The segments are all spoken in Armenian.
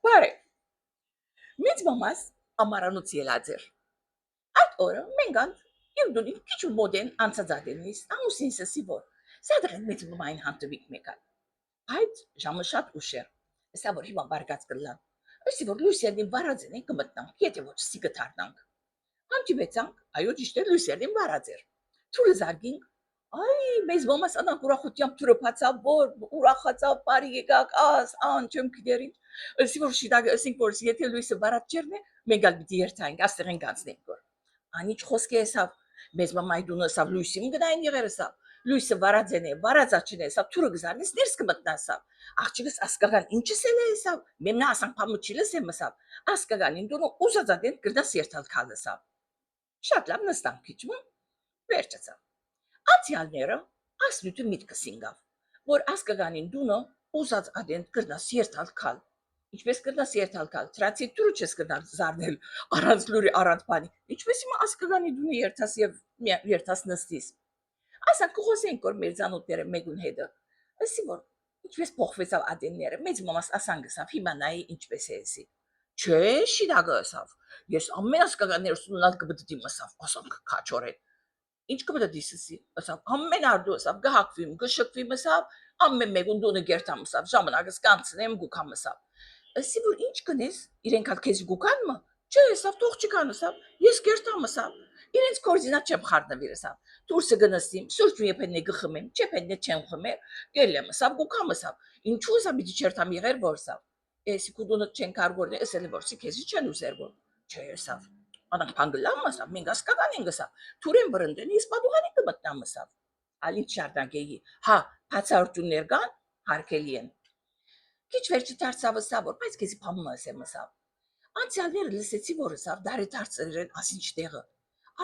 Բարե, մեծ մամաս ամարանուց ելած էր։ Այդ օրը մենք ինդունի քիչ մոդեն անցածադենից ամուսինս սիվոր։ Սադրեն մեծ մամային հանդիպիկ մեկան։ Այդ ժամը շատ ուշ էր։ Սա որ հիմա բարգած կլան։ Ըսի որ Լուսիանին վարածեն կմտնանք, եթե ոչ սի գտարնանք։ Հանդիպեցանք, այո ճիշտ է Լուսիանին վարած էր։ Թուրը զարգինք Այ մեզ ոմաս անակ ուրախությամբ թուրը բացավ որ ուրախացավ բարի եկակ ան չեմ գիտերին ըսի որ շիտակ ըսինք որ եթե լույսը բարած չերնե մենք ալ պիտի երթայինք աստեղ ենք անցնենք որ անիչ խոսքի էսավ մեզ մամայի դունը սավ լույսին գնային եղերսավ լույսը վարածեն է վարածաչին է սավ թուրը գզարնես ներս կմտնասավ աղջիկս ասկական ինչս էլ է սավ մեմնա ասանք փամուչիլս է մսավ ասկականին դունը ուզածադեն գրնաս երթալ քալսավ շատ լավ նստանք քիչ վերջացավ Անցյալները ասլույթը միտքս ինգավ, որ ասկականին դունը ուզած ադենտ կրնաս երթալ քալ։ Ինչպես կրնաս երթալ քալ, թրացի դուրը չես կրնալ զարնել առանց լուրի առանց բանի։ Ինչպես հիմա ասկականի դունը երթաս եւ երթաս նստիս։ Ասանք կխոսենք որ մեր ցանոթները մեգուն հետը։ Ասի որ ինչպես փոխվեցավ ադենները, մեծ մամաս ասանգսավ հիմա նայի ինչպես է էսի։ Չէ, շիդագասավ։ Ես ամեն ասկականներս ունալ կբդդի մսավ, ասանք քաչորեն։ Ինչ կբդա դիսսի, ասավ ամեն արդոսավ գահակվիմ գշկվիմ ասավ ամեն մեկուն դոնը գերտամ ասավ ժամանակս կանցնեմ գուքամ ասավ ասի որ ինչ կնես իրենք հալ քեզ գուքանմը չէ ասավ թող չկան ասավ ես գերտամ ասավ իրենց կորզինատ չեմ խառնվիր ասավ դուրսը գնացիմ սուրճ եփեննե գխմեմ չեփեննե չեմ խմեր գելեմ ասավ գուքամ ասավ ինչու ասավ բիջի չերտամ եղեր որսավ էսի կուդոնը չեն կարգորնե ասել որսի քեզի չեն ուզեր որ չէ ասավ Անակ փանգլամ ասավ մենք ասկական ասավ Թուրեն բրնդեն ես պատուհանի կմտնամ ասավ Ալին շարդագեի հա բացարտուններ կան հարկելի են Քիչ վերջի դարձավ ասավ որ բայց քեզի փամում ասեմ ասավ Անցյալները լսեցի որ ասավ դարի դարձրեն ասինչ տեղը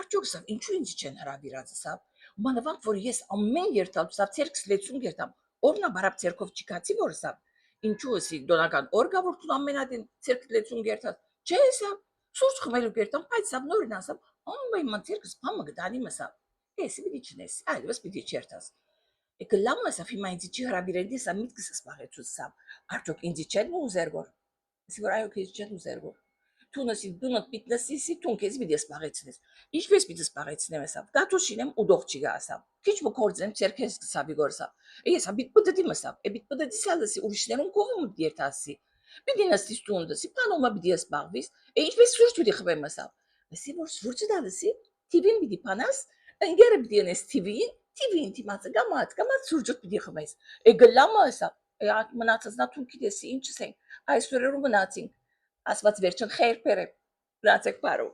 Արդյոք ասավ ինչու ինձ չեն հրավիրած ասավ մանավանդ որ ես ամեն երթալ ասավ ցերքս լեցում երթամ օրնա բարապ ցերքով չկացի որ ասավ ինչու ասի դոնական օրգա որ դու ամենադին ցերք լեցում երթալ չէ ասավ Սուրճ խմելու երթամ բայց ասավ նորին ասավ ամեն ման ցերքս փամը գտանի ասավ էսի մի չնես այլևս պիտի չերթաս Եկը լավ ասավ հիմա ինձ չի հրավիրել դեսա միտքս սպաղեցուց ասավ արդյոք ինձ չեն ուզեր որ Ասի որ այո քեզ չեն ուզեր որ Թունասի դունը պիտնասի թուն քեզ մի դես սպաղեցնես ինչպես պիտի սպաղեցնեմ ասավ դատոշինեմ ու դող չի գա ասավ քիչ մկորձեմ ցերքես կսավի գորսավ ես բիտ պդդի ասավ բիտ պդդի սալսի ուրիշներուն կողում երթասի Պիտի նստիս տունդսի պանոմա պիտի սպաղվիս ինչպես սուրճ պիտի խմեմ ասավ ասի որ սուրճը դալսի տիվին պիտի փանաս ընկերը պիտի նես տիվին տիմացը գամած սուրճը պիտի խմես գլամը ասավ այդ մնացած նա թուն գիտես ինչս են այսօրերու մնացին ասված վերջն խեր պերը բրացեք բարո